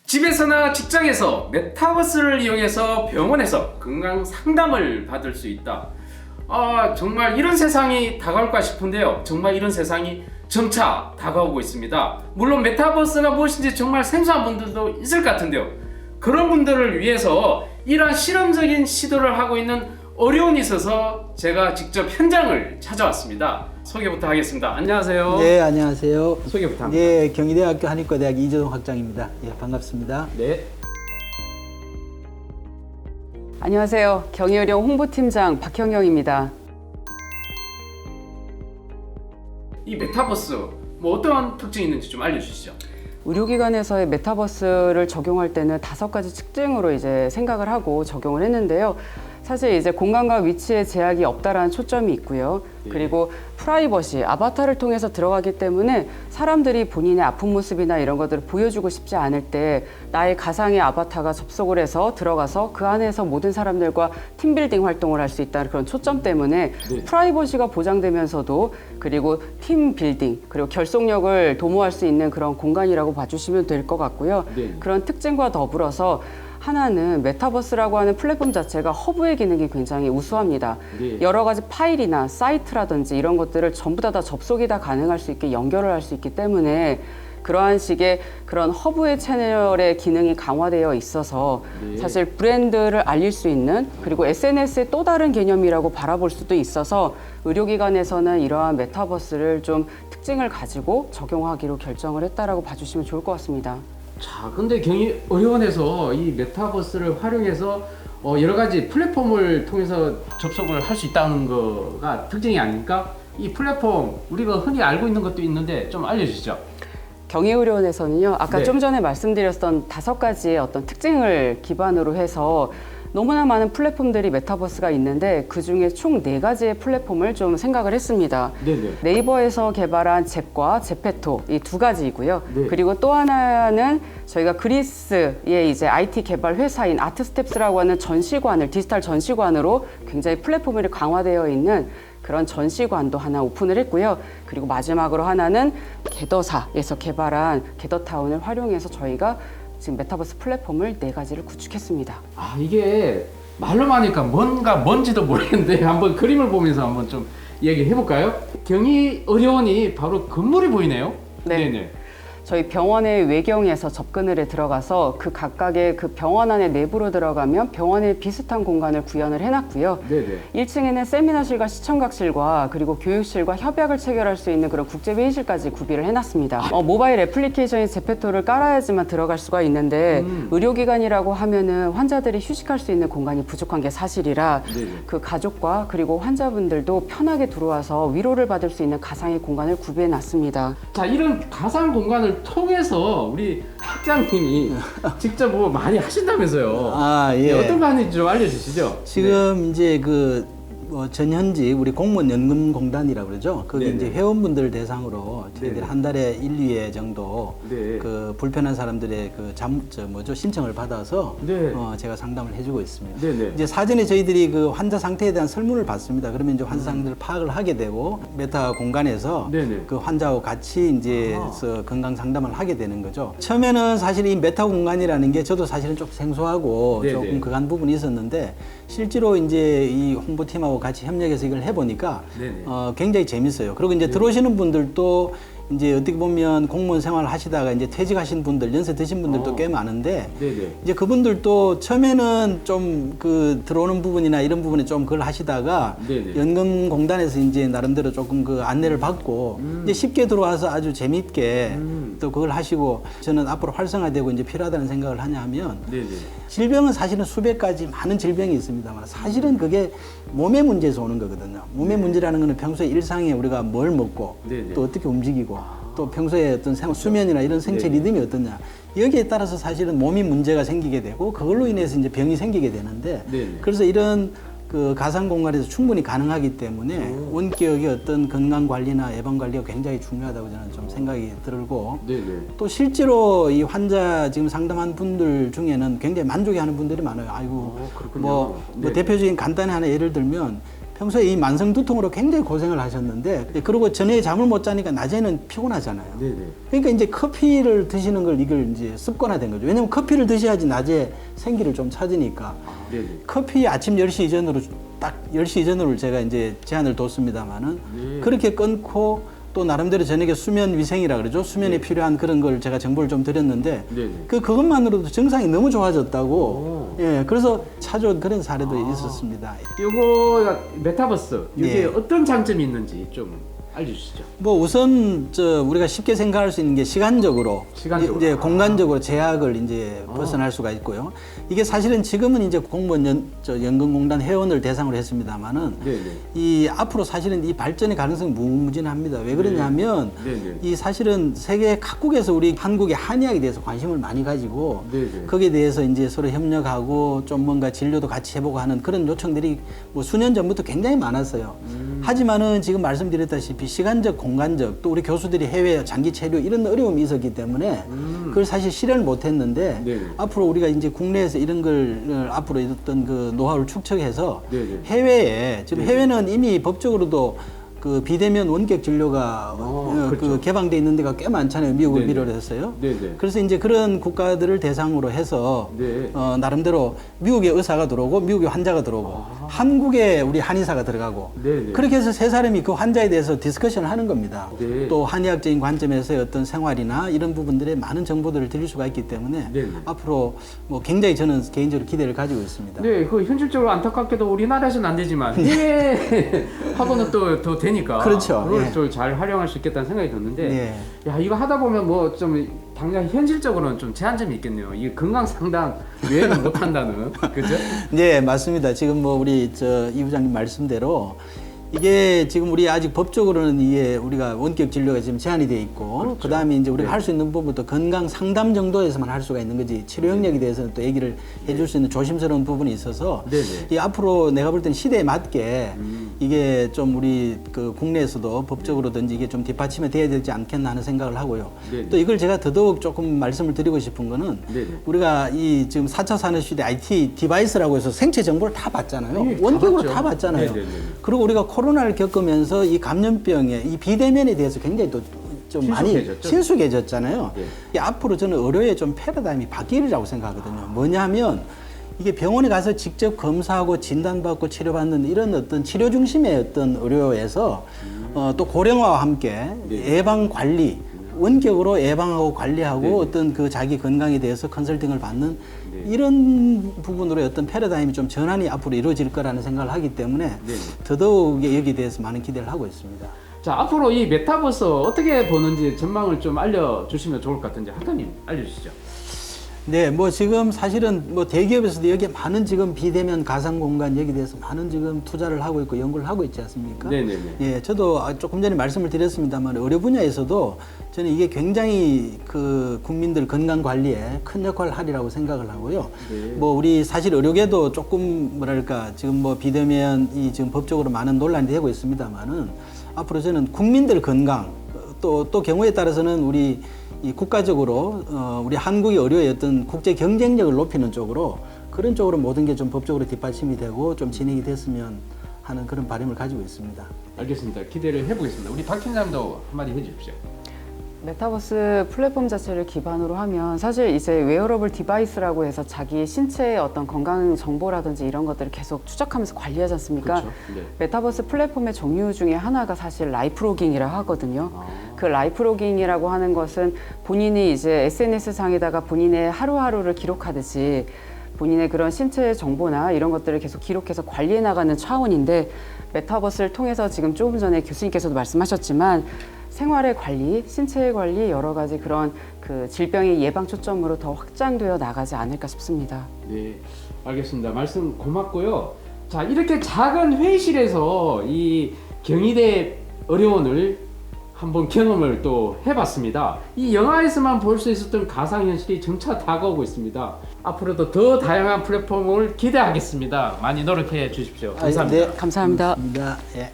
집에서나 직장에서 메타버스를 이용해서 병원에서 건강 상담을 받을 수 있다. 정말 이런 세상이 다가올까 싶은데요. 정말 이런 세상이 점차 다가오고 있습니다. 물론 메타버스가 무엇인지 정말 생소한 분들도 있을 것 같은데요. 그런 분들을 위해서 이러한 실험적인 시도를 하고 있는 어려움이 있어서 제가 직접 현장을 찾아왔습니다. 소개부터 하겠습니다. 안녕하세요. 네, 안녕하세요. 소개부터 합니다. 네, 경희대학교 한의과대학 이재동 학장입니다. 예, 반갑습니다. 네. 안녕하세요. 경희의료 홍보팀장 박형영입니다. 이 메타버스 어떤 특징이 있는지 좀 알려주시죠. 의료기관에서의 메타버스를 적용할 때는 5가지 특징으로 이제 생각을 하고 적용을 했는데요. 사실 이제 공간과 위치에 제약이 없다라는 초점이 있고요. 그리고 프라이버시, 아바타를 통해서 들어가기 때문에 사람들이 본인의 아픈 모습이나 이런 것들을 보여주고 싶지 않을 때 나의 가상의 아바타가 접속을 해서 들어가서 그 안에서 모든 사람들과 팀빌딩 활동을 할 수 있다는 그런 초점 때문에 프라이버시가 보장되면서도 그리고 팀빌딩 그리고 결속력을 도모할 수 있는 그런 공간이라고 봐주시면 될 것 같고요. 그런 특징과 더불어서 하나는 메타버스라고 하는 플랫폼 자체가 허브의 기능이 굉장히 우수합니다. 여러 가지 파일이나 사이트라든지 이런 것들을 전부 다 접속이 다 가능할 수 있게 연결을 할 수 있기 때문에 그러한 식의 그런 허브의 채널의 기능이 강화되어 있어서 사실 브랜드를 알릴 수 있는 그리고 SNS의 또 다른 개념이라고 바라볼 수도 있어서 의료기관에서는 이러한 메타버스를 좀 특징을 가지고 적용하기로 결정을 했다라고 봐주시면 좋을 것 같습니다. 자, 근데 경희의료원에서 이 메타버스를 활용해서 여러 가지 플랫폼을 통해서 접속을 할 수 있다는 거가 특징이 아닙니까? 이 플랫폼 우리가 흔히 알고 있는 것도 있는데 좀 알려주시죠. 경희의료원에서는요, 아까 네. 좀 전에 말씀드렸던 5가지의 어떤 특징을 기반으로 해서 너무나 많은 플랫폼들이 메타버스가 있는데 그 중에 총 4가지의 플랫폼을 좀 생각을 했습니다. 네네. 네이버에서 개발한 잽과 제페토 이 2가지이고요. 네. 그리고 또 하나는 저희가 그리스의 이제 IT 개발 회사인 아트스텝스라고 하는 전시관을 디지털 전시관으로 굉장히 플랫폼이 강화되어 있는 그런 전시관도 하나 오픈을 했고요. 그리고 마지막으로 하나는 게더사에서 개발한 게더타운을 활용해서 저희가 지금 메타버스 플랫폼을 4가지를 구축했습니다. 이게 말로만 하니까 뭔지도 모르겠는데 한번 그림을 보면서 한번 좀 이야기해 볼까요? 경희의료원이 바로 건물이 보이네요. 네. 네네. 저희 병원의 외경에서 접근을 해 들어가서 그 각각의 그 병원 안에 내부로 들어가면 병원에 비슷한 공간을 구현을 해놨고요. 네네. 1층에는 세미나실과 시청각실과 그리고 교육실과 협약을 체결할 수 있는 그런 국제회의실까지 구비를 해놨습니다. 모바일 애플리케이션인 제페토를 깔아야지만 들어갈 수가 있는데 의료기관이라고 하면은 환자들이 휴식할 수 있는 공간이 부족한 게 사실이라 그 가족과 그리고 환자분들도 편하게 들어와서 위로를 받을 수 있는 가상의 공간을 구비해놨습니다. 자, 이런 가상 공간을 통해서 우리 학장님이 직접 많이 하신다면서요. 예. 어떤 거 하는지 좀 알려주시죠. 지금 이제 전현직 우리 공무원 연금공단이라고 그러죠. 거기 네네. 이제 회원분들 대상으로 저희들이 네네. 한 달에 1, 2회 정도 네. 그 불편한 사람들의 신청을 받아서 네. 제가 상담을 해주고 있습니다. 네네. 이제 사전에 저희들이 그 환자 상태에 대한 설문을 받습니다. 그러면 이제 환자 상태를 파악을 하게 되고 메타 공간에서 네네. 그 환자와 같이 이제 건강 상담을 하게 되는 거죠. 처음에는 사실 이 메타 공간이라는 게 저도 사실은 좀 생소하고 네네. 조금 그간 부분이 있었는데 실제로 이제 이 홍보팀하고 같이 협력해서 이걸 해보니까 네네. 굉장히 재밌어요. 그리고 이제 들어오시는 분들도 이제 어떻게 보면 공무원 생활을 하시다가 이제 퇴직하신 분들, 연세 드신 분들도 꽤 많은데 네네. 이제 그분들도 처음에는 좀 들어오는 부분이나 이런 부분에 좀 그걸 하시다가 네네. 연금공단에서 이제 나름대로 조금 그 안내를 받고 이제 쉽게 들어와서 아주 재밌게 또 그걸 하시고 저는 앞으로 활성화되고 이제 필요하다는 생각을 하냐 하면 네네. 질병은 사실은 수백 가지 많은 질병이 있습니다만 사실은 그게 몸의 문제에서 오는 거거든요. 몸의 문제라는 거는 평소에 일상에 우리가 뭘 먹고 네네. 또 어떻게 움직이고 또 평소에 어떤 수면이나 이런 생체 네네. 리듬이 어떠냐 여기에 따라서 사실은 몸이 문제가 생기게 되고 그걸로 인해서 이제 병이 생기게 되는데 네네. 그래서 이런 그 가상 공간에서 충분히 가능하기 때문에 원격의 어떤 건강 관리나 예방 관리가 굉장히 중요하다고 저는 좀 생각이 들고 네네. 또 실제로 이 환자 지금 상담한 분들 중에는 굉장히 만족해하는 분들이 많아요. 아이고 그렇군요. 뭐 네네. 대표적인 간단히 하나 예를 들면 평소에 이 만성 두통으로 굉장히 고생을 하셨는데 그리고 전에 잠을 못 자니까 낮에는 피곤하잖아요. 네네. 그러니까 이제 커피를 드시는 걸 이걸 이제 습관화된 거죠. 왜냐면 커피를 드셔야지 낮에 생기를 좀 찾으니까. 네네. 커피 아침 10시 이전으로 딱 10시 이전으로 제가 이제 제한을 뒀습니다만은 네. 그렇게 끊고 또 나름대로 저녁에 수면 위생이라 그러죠. 수면에 필요한 그런 걸 제가 정보를 좀 드렸는데 네네. 그것만으로도 증상이 너무 좋아졌다고. 오. 예, 그래서 찾아온 그런 사례도 있었습니다. 요거 메타버스 이게 네. 어떤 장점이 있는지 좀 알려주시죠. 뭐 우선 우리가 쉽게 생각할 수 있는 게 시간적으로 이제 공간적으로 제약을 이제 벗어날 수가 있고요. 이게 사실은 지금은 이제 공무원 연금공단 회원을 대상으로 했습니다만은 네네. 이 앞으로 사실은 이 발전의 가능성이 무궁무진합니다. 왜 그러냐면 네네. 이 사실은 세계 각국에서 우리 한국의 한의학에 대해서 관심을 많이 가지고 네네. 거기에 대해서 이제 서로 협력하고 좀 뭔가 진료도 같이 해보고 하는 그런 요청들이 뭐 수년 전부터 굉장히 많았어요. 하지만은 지금 말씀드렸다시피 시간적, 공간적 또 우리 교수들이 해외 장기 체류 이런 어려움이 있었기 때문에 그걸 사실 실현을 못했는데 네네. 앞으로 우리가 이제 국내에서 이런 걸 앞으로 어떤 그 노하우를 축적해서 네네. 해외에 지금 해외는 이미 법적으로도 그 비대면 원격 진료가 그렇죠. 그 개방돼 있는 데가 꽤 많잖아요. 미국을 네네. 비롯해서요. 네네. 그래서 이제 그런 국가들을 대상으로 해서 네. 나름대로 미국의 의사가 들어오고 미국의 환자가 들어오고 한국에 우리 한의사가 들어가고 네네. 그렇게 해서 세 사람이 그 환자에 대해서 디스커션을 하는 겁니다. 네. 또 한의학적인 관점에서의 어떤 생활이나 이런 부분들의 많은 정보들을 드릴 수가 있기 때문에 네네. 앞으로 뭐 굉장히 저는 개인적으로 기대를 가지고 있습니다. 네, 그 현실적으로 안타깝게도 우리나라에서는 안 되지만 해외 하고는 또 더 되니까 그렇죠. 그걸 예. 좀 잘 활용할 수 있겠다는 생각이 드는데 네. 야 이거 하다 보면 뭐 좀 당장 현실적으로는 좀 제한점이 있겠네요. 이 건강 상담 외에는 못 한다는 그죠? 네, 맞습니다. 지금 뭐 우리 이 부장님 말씀대로 이게 지금 우리 아직 법적으로는 이게 우리가 원격 진료가 지금 제한이 돼 있고 그렇죠. 그다음에 이제 우리가 네. 할 수 있는 부분도 건강 상담 정도에서만 할 수가 있는 거지 치료 영역에 대해서는 또 얘기를 해줄 수 있는 조심스러운 부분이 있어서 네네. 이 앞으로 내가 볼 때는 시대에 맞게 이게 좀 우리 그 국내에서도 법적으로든지 이게 좀 뒷받침이 돼야 되지 않겠나 하는 생각을 하고요. 네네. 또 이걸 제가 더더욱 조금 말씀을 드리고 싶은 거는 네네. 우리가 이 지금 4차 산업시대 IT 디바이스라고 해서 생체 정보를 다 받잖아요. 예, 다 원격으로 받죠. 다 받잖아요. 네네네. 그리고 우리가 코로나를 겪으면서 이 감염병의 이 비대면에 대해서 굉장히 또 좀 많이 친숙해졌죠. 친숙해졌잖아요. 네. 이 앞으로 저는 의료의 좀 패러다임이 바뀌리라고 생각하거든요. 뭐냐면 이게 병원에 가서 직접 검사하고 진단받고 치료받는 이런 어떤 치료 중심의 어떤 의료에서 또 고령화와 함께 네. 예방 관리 원격으로 예방하고 관리하고 네. 어떤 그 자기 건강에 대해서 컨설팅을 받는 네. 이런 부분으로 어떤 패러다임이 좀 전환이 앞으로 이루어질 거라는 생각을 하기 때문에 네. 더더욱 여기에 대해서 많은 기대를 하고 있습니다. 자 앞으로 이 메타버스 어떻게 보는지 전망을 좀 알려주시면 좋을 것 같은데 학교님 알려주시죠. 네, 뭐 지금 사실은 뭐 대기업에서도 여기에 많은 지금 비대면 가상 공간 여기에 대해서 많은 지금 투자를 하고 있고 연구를 하고 있지 않습니까? 네네네. 예, 저도 조금 전에 말씀을 드렸습니다만 의료 분야에서도 저는 이게 굉장히 그 국민들 건강 관리에 큰 역할을 하리라고 생각을 하고요. 네. 뭐 우리 사실 의료계도 조금 뭐랄까 지금 뭐 비대면이 지금 법적으로 많은 논란이 되고 있습니다만은 앞으로 저는 국민들 건강 또 경우에 따라서는 우리 이 국가적으로 우리 한국의 의료의 어떤 국제 경쟁력을 높이는 쪽으로 그런 쪽으로 모든 게 좀 법적으로 뒷받침이 되고 좀 진행이 됐으면 하는 그런 바람을 가지고 있습니다. 알겠습니다. 기대를 해보겠습니다. 우리 박 팀장도 한마디 해주십시오. 메타버스 플랫폼 자체를 기반으로 하면 사실 이제 웨어러블 디바이스라고 해서 자기 신체의 어떤 건강 정보라든지 이런 것들을 계속 추적하면서 관리하지 않습니까? 그렇죠. 네. 메타버스 플랫폼의 종류 중에 하나가 사실 라이프로깅이라 하거든요. 아. 그 라이프로깅이라고 하는 것은 본인이 이제 SNS 상에다가 본인의 하루하루를 기록하듯이 본인의 그런 신체 정보나 이런 것들을 계속 기록해서 관리해 나가는 차원인데 메타버스를 통해서 지금 조금 전에 교수님께서도 말씀하셨지만 생활의 관리, 신체의 관리 여러 가지 그런 그 질병의 예방 초점으로 더 확장되어 나가지 않을까 싶습니다. 네, 알겠습니다. 말씀 고맙고요. 자, 이렇게 작은 회의실에서 이 경희대 의료원을 한번 경험을 또 해봤습니다. 이 영화에서만 볼 수 있었던 가상현실이 점차 다가오고 있습니다. 앞으로도 더 다양한 플랫폼을 기대하겠습니다. 많이 노력해 주십시오. 감사합니다. 네, 감사합니다. 고맙습니다. 예.